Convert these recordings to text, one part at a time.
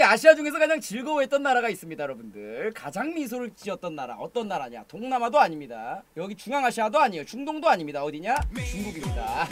아시아 중에서 가장 즐거워했던 나라가 있습니다, 여러분들. 가장 미소를 지었던 나라 어떤 나라냐? 동남아도 아닙니다. 여기 중앙아시아도 아니에요. 중동도 아닙니다. 어디냐? 중국입니다.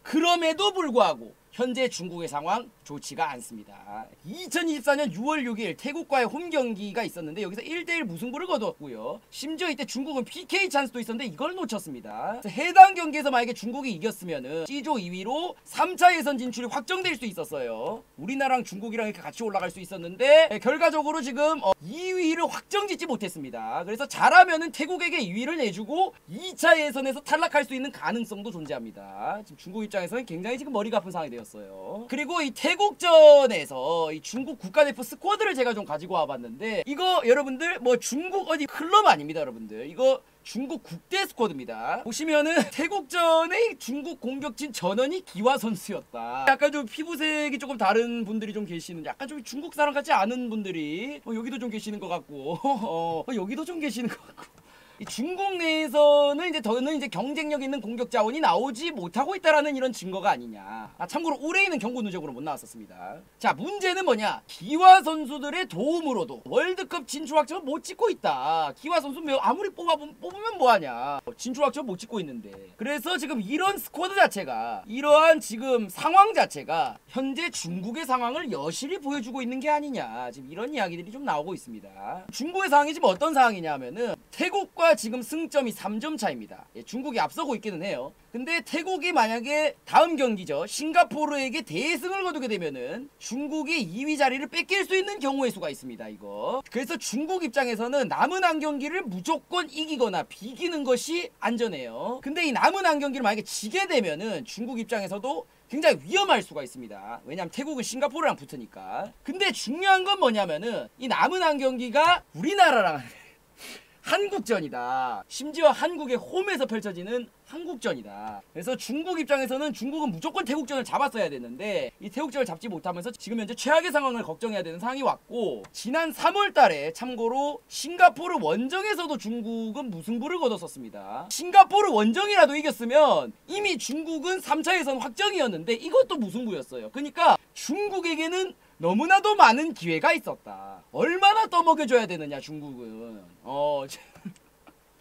그럼에도 불구하고 현재 중국의 상황 좋지가 않습니다. 2024년 6월 6일 태국과의 홈 경기가 있었는데 여기서 1대1 무승부를 거두었고요. 심지어 이때 중국은 PK 찬스도 있었는데 이걸 놓쳤습니다. 해당 경기에서 만약에 중국이 이겼으면은 C조 2위로 3차 예선 진출이 확정될 수 있었어요. 우리나라랑 중국이랑 이렇게 같이 올라갈 수 있었는데 결과적으로 지금 2위를 확정짓지 못했습니다. 그래서 잘하면은 태국에게 2위를 내주고 2차 예선에서 탈락할 수 있는 가능성도 존재합니다. 지금 중국 입장에서는 굉장히 지금 머리가 아픈 상황이 되었어요. 그리고 이 태국전에서 이 중국 국가대표 스쿼드를 제가 좀 가지고 와봤는데 이거 여러분들 뭐 중국 어디 클럽 아닙니다, 여러분들. 이거 중국 국대 스쿼드입니다. 보시면은 태국전의 중국 공격진 전원이 기화 선수였다. 약간 좀 피부색이 조금 다른 분들이 좀 계시는, 약간 좀 중국 사람 같지 않은 분들이 여기도 좀 계시는 것 같고 여기도 좀 계시는 것 같고. 이 중국 내에서는 이제 더는 이제 경쟁력 있는 공격 자원이 나오지 못하고 있다라는 이런 증거가 아니냐. 참고로 올해에는 경고 누적으로 못 나왔었습니다. 자, 문제는 뭐냐? 기화 선수들의 도움으로도 월드컵 진출 확정을 못 찍고 있다. 기화 선수 아무리 뽑으면 뭐하냐? 진출 확정을 못 찍고 있는데. 그래서 지금 이런 스쿼드 자체가, 이러한 지금 상황 자체가 현재 중국의 상황을 여실히 보여주고 있는 게 아니냐. 지금 이런 이야기들이 좀 나오고 있습니다. 중국의 상황이 지금 어떤 상황이냐 하면은 태국과 지금 승점이 3점 차입니다. 중국이 앞서고 있기는 해요. 근데 태국이 만약에 다음 경기죠, 싱가포르에게 대승을 거두게 되면은 중국이 2위 자리를 뺏길 수 있는 경우의 수가 있습니다, 이거. 그래서 중국 입장에서는 남은 한 경기를 무조건 이기거나 비기는 것이 안전해요. 근데 이 남은 한 경기를 만약에 지게 되면은 중국 입장에서도 굉장히 위험할 수가 있습니다. 왜냐면 태국은 싱가포르랑 붙으니까. 근데 중요한 건 뭐냐면은 이 남은 한 경기가 우리나라랑 한국전이다. 심지어 한국의 홈에서 펼쳐지는 한국전이다. 그래서 중국 입장에서는 중국은 무조건 태국전을 잡았어야 되는데 이 태국전을 잡지 못하면서 지금 현재 최악의 상황을 걱정해야 되는 상황이 왔고, 지난 3월 달에 참고로 싱가포르 원정에서도 중국은 무승부를 거뒀었습니다. 싱가포르 원정이라도 이겼으면 이미 중국은 3차 예선 확정이었는데 이것도 무승부였어요. 그러니까 중국에게는 너무나도 많은 기회가 있었다. 얼마나 떠먹여줘야 되느냐, 중국은.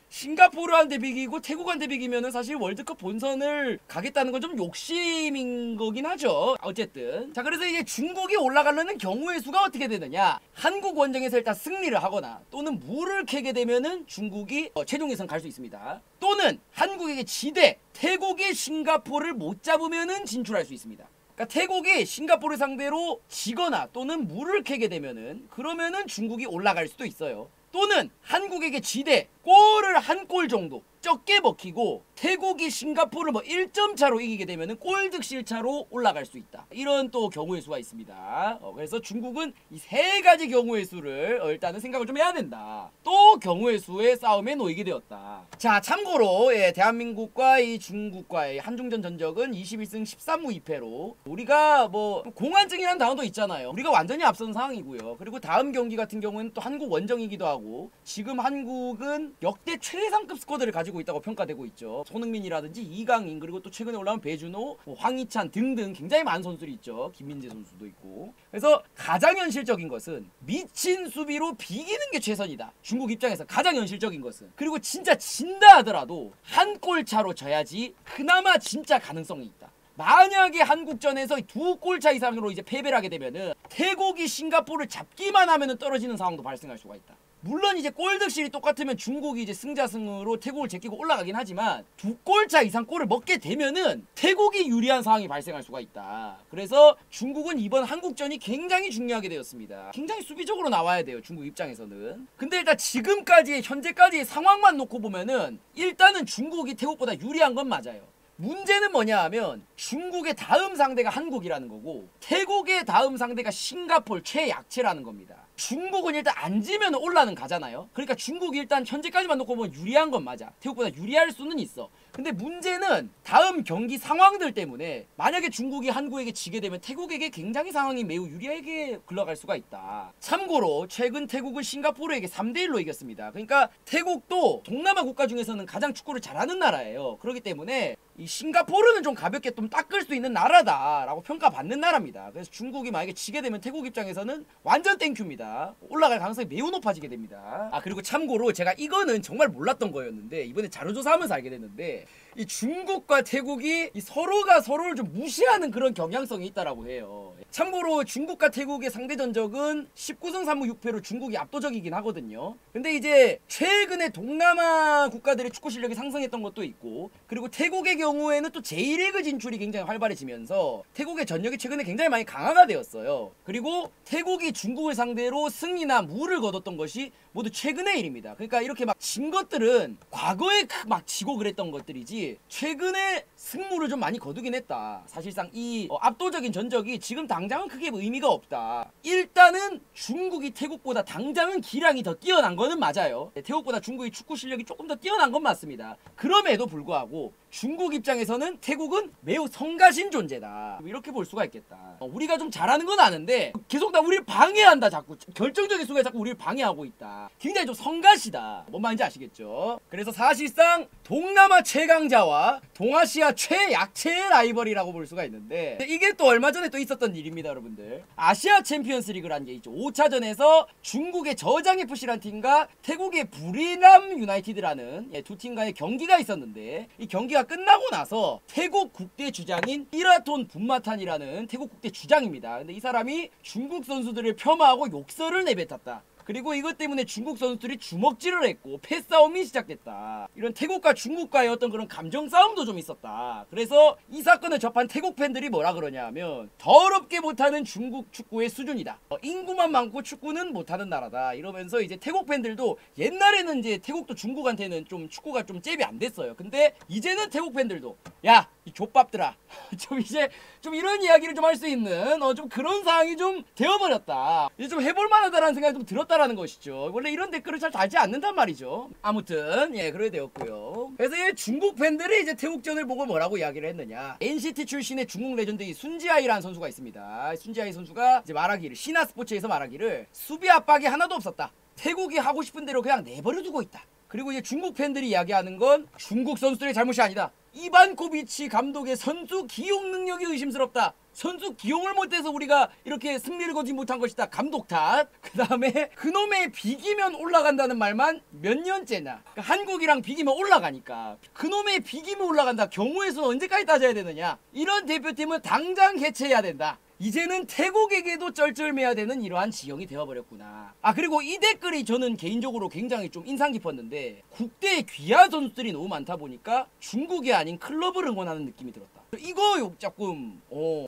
싱가포르한테 비기고 태국한테 비기면은 사실 월드컵 본선을 가겠다는 건 좀 욕심인 거긴 하죠. 어쨌든. 자, 그래서 이제 중국이 올라가려는 경우의 수가 어떻게 되느냐. 한국 원정에서 일단 승리를 하거나 또는 물을 캐게 되면은 중국이 최종 예선 갈 수 있습니다. 또는 한국에게 지대, 태국이 싱가포르를 못 잡으면은 진출할 수 있습니다. 그러니까 태국이 싱가포르 상대로 지거나 또는 물을 캐게 되면은 그러면은 중국이 올라갈 수도 있어요. 또는 한국에게 지대, 골을 한 골 정도 적게 먹히고 태국이 싱가포르를 1점 차로 이기게 되면은 골득실 차로 올라갈 수 있다. 이런 또 경우의 수가 있습니다. 그래서 중국은 이 세 가지 경우의 수를 일단은 생각을 좀 해야 된다. 또 경우의 수의 싸움에 놓이게 되었다. 자, 참고로 대한민국과 이 중국과의 한중전 전적은 21승 13무 2패로 우리가 공환증이라는 단어도 있잖아요. 우리가 완전히 앞선 상황이고요. 그리고 다음 경기 같은 경우는 또 한국 원정이기도 하고 지금 한국은 역대 최상급 스쿼드를 가지고 있다고 평가되고 있죠. 손흥민이라든지 이강인, 그리고 또 최근에 올라온 배준호, 황희찬 등등 굉장히 많은 선수들이 있죠. 김민재 선수도 있고. 그래서 가장 현실적인 것은 미친 수비로 비기는 게 최선이다. 중국 입장에서 가장 현실적인 것은. 그리고 진짜 진다 하더라도 한 골 차로 져야지 그나마 진짜 가능성이 있다. 만약에 한국전에서 2골 차 이상으로 이제 패배를 하게 되면은 태국이 싱가포르를 잡기만 하면은 떨어지는 상황도 발생할 수가 있다. 물론 이제 골득실이 똑같으면 중국이 이제 승자승으로 태국을 제끼고 올라가긴 하지만 2골 차 이상 골을 먹게 되면은 태국이 유리한 상황이 발생할 수가 있다. 그래서 중국은 이번 한국전이 굉장히 중요하게 되었습니다. 굉장히 수비적으로 나와야 돼요, 중국 입장에서는. 근데 일단 지금까지의 현재까지의 상황만 놓고 보면은 일단은 중국이 태국보다 유리한 건 맞아요. 문제는 뭐냐 하면 중국의 다음 상대가 한국이라는 거고 태국의 다음 상대가 싱가포르 최약체라는 겁니다. 중국은 일단 안 지면 올라는 가잖아요. 그러니까 중국이 일단 현재까지만 놓고 보면 유리한 건 맞아. 태국보다 유리할 수는 있어. 근데 문제는 다음 경기 상황들 때문에 만약에 중국이 한국에게 지게 되면 태국에게 굉장히 상황이 매우 유리하게 흘러갈 수가 있다. 참고로 최근 태국은 싱가포르에게 3대1로 이겼습니다. 그러니까 태국도 동남아 국가 중에서는 가장 축구를 잘하는 나라예요. 그렇기 때문에 이 싱가포르는 좀 가볍게 좀 닦을 수 있는 나라다라고 평가받는 나라입니다. 그래서 중국이 만약에 지게 되면 태국 입장에서는 완전 땡큐입니다. 올라갈 가능성이 매우 높아지게 됩니다. 아, 그리고 참고로 제가 이거는 정말 몰랐던 거였는데 이번에 자료조사하면서 알게 됐는데 이 중국과 태국이 이 서로가 서로를 좀 무시하는 그런 경향성이 있다라고 해요. 참고로 중국과 태국의 상대 전적은 19승 3무 6패로 중국이 압도적이긴 하거든요. 근데 이제 최근에 동남아 국가들의 축구 실력이 상승했던 것도 있고, 그리고 태국의 경우에는 또 J리그 진출이 굉장히 활발해지면서 태국의 전력이 최근에 굉장히 많이 강화가 되었어요. 그리고 태국이 중국을 상대로 승리나 무를 거뒀던 것이 모두 최근의 일입니다. 그러니까 이렇게 막 진 것들은 과거에 막 지고 그랬던 것들이지 최근에 승무를 좀 많이 거두긴 했다. 사실상 이 압도적인 전적이 지금 당장은 크게 의미가 없다. 일단은 중국이 태국보다 당장은 기량이 더 뛰어난 거는 맞아요. 태국보다 중국의 축구 실력이 조금 더 뛰어난 건 맞습니다. 그럼에도 불구하고 중국 입장에서는 태국은 매우 성가신 존재다. 이렇게 볼 수가 있겠다. 우리가 좀 잘하는 건 아는데 계속 다 우리를 방해한다. 자꾸 결정적인 순간에 자꾸 우리를 방해하고 있다. 굉장히 좀 성가시다. 뭔 말인지 아시겠죠? 그래서 사실상 동남아 최강자와 동아시아 최약체의 라이벌이라고 볼 수가 있는데 이게 또 얼마 전에 또 있었던 일입니다, 여러분들. 아시아 챔피언스 리그라는 게 있죠. 5차전에서 중국의 저장FC라는 팀과 태국의 부리남 유나이티드라는 두 팀 간의 경기가 있었는데 이 경기가 끝나고 나서 태국 국대 주장인 이라톤 분마탄이라는 태국 국대 주장입니다. 근데 이 사람이 중국 선수들을 폄하하고 욕설을 내뱉었다. 그리고 이것 때문에 중국 선수들이 주먹질을 했고 패싸움이 시작됐다. 이런 태국과 중국과의 어떤 그런 감정 싸움도 좀 있었다. 그래서 이 사건을 접한 태국 팬들이 뭐라 그러냐 하면 더럽게 못하는 중국 축구의 수준이다. 인구만 많고 축구는 못하는 나라다. 이러면서 이제 태국 팬들도 옛날에는 이제 태국도 중국한테는 좀 축구가 좀 잽이 안 됐어요. 근데 이제는 태국 팬들도 야, 이 족밥들아 좀 이제 좀 이런 이야기를 좀 할 수 있는 좀 그런 상황이 좀 되어버렸다. 이제 좀 해볼 만하다라는 생각이 좀 들었다라는 것이죠. 원래 이런 댓글을 잘 달지 않는단 말이죠. 아무튼 예, 그래 되었고요. 그래서 이 중국 팬들이 이제 태국전을 보고 뭐라고 이야기를 했느냐. NCT 출신의 중국 레전드 이 순지아이라는 선수가 있습니다. 순지아이 선수가 이제 말하기를 신화스포츠에서 말하기를 수비 압박이 하나도 없었다. 태국이 하고 싶은 대로 그냥 내버려 두고 있다. 그리고 이제 중국 팬들이 이야기하는 건 중국 선수들의 잘못이 아니다. 이반코비치 감독의 선수 기용 능력이 의심스럽다. 선수 기용을 못해서 우리가 이렇게 승리를 거두지 못한 것이다. 감독 탓. 그 다음에 그놈의 비기면 올라간다는 말만 몇 년째나. 그러니까 한국이랑 비기면 올라가니까 그놈의 비기면 올라간다. 경우의 수는 언제까지 따져야 되느냐. 이런 대표팀은 당장 해체해야 된다. 이제는 태국에게도 쩔쩔매야 되는 이러한 지형이 되어버렸구나. 아, 그리고 이 댓글이 저는 개인적으로 굉장히 좀 인상 깊었는데 국대에 귀하 선수들이 너무 많다 보니까 중국이 아닌 클럽을 응원하는 느낌이 들었다. 이거 조금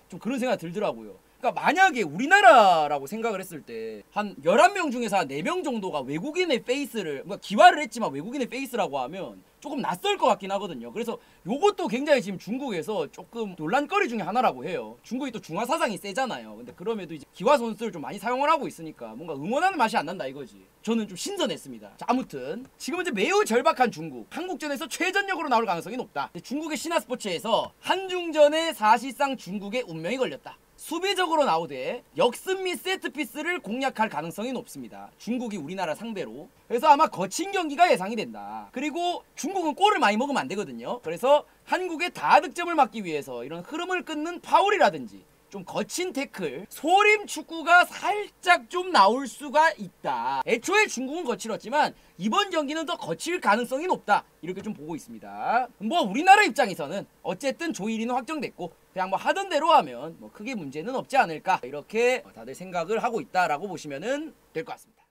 좀 그런 생각이 들더라고요. 그러니까 만약에 우리나라라고 생각을 했을 때 한 11명 중에서 한 4명 정도가 외국인의 페이스를 그러니까 기화를 했지만 외국인의 페이스라고 하면 조금 낯설 것 같긴 하거든요. 그래서 요것도 굉장히 지금 중국에서 조금 논란거리 중에 하나라고 해요. 중국이 또 중화 사상이 세잖아요. 근데 그럼에도 이제 기화 선수를 좀 많이 사용을 하고 있으니까 뭔가 응원하는 맛이 안 난다 이거지. 저는 좀 신선했습니다. 자, 아무튼 지금은 이제 매우 절박한 중국. 한국전에서 최전력으로 나올 가능성이 높다. 중국의 신화스포츠에서 한중전에 사실상 중국의 운명이 걸렸다. 수비적으로 나오되 역습 및 세트피스를 공략할 가능성이 높습니다. 중국이 우리나라 상대로. 그래서 아마 거친 경기가 예상이 된다. 그리고 중국은 골을 많이 먹으면 안 되거든요. 그래서 한국의 다득점을 막기 위해서 이런 흐름을 끊는 파울이라든지 좀 거친 태클, 소림 축구가 살짝 좀 나올 수가 있다. 애초에 중국은 거칠었지만 이번 경기는 더 거칠 가능성이 높다. 이렇게 좀 보고 있습니다. 뭐 우리나라 입장에서는 어쨌든 조 1위는 확정됐고 그냥 뭐 하던 대로 하면 뭐 크게 문제는 없지 않을까 이렇게 다들 생각을 하고 있다라고 보시면 될 것 같습니다.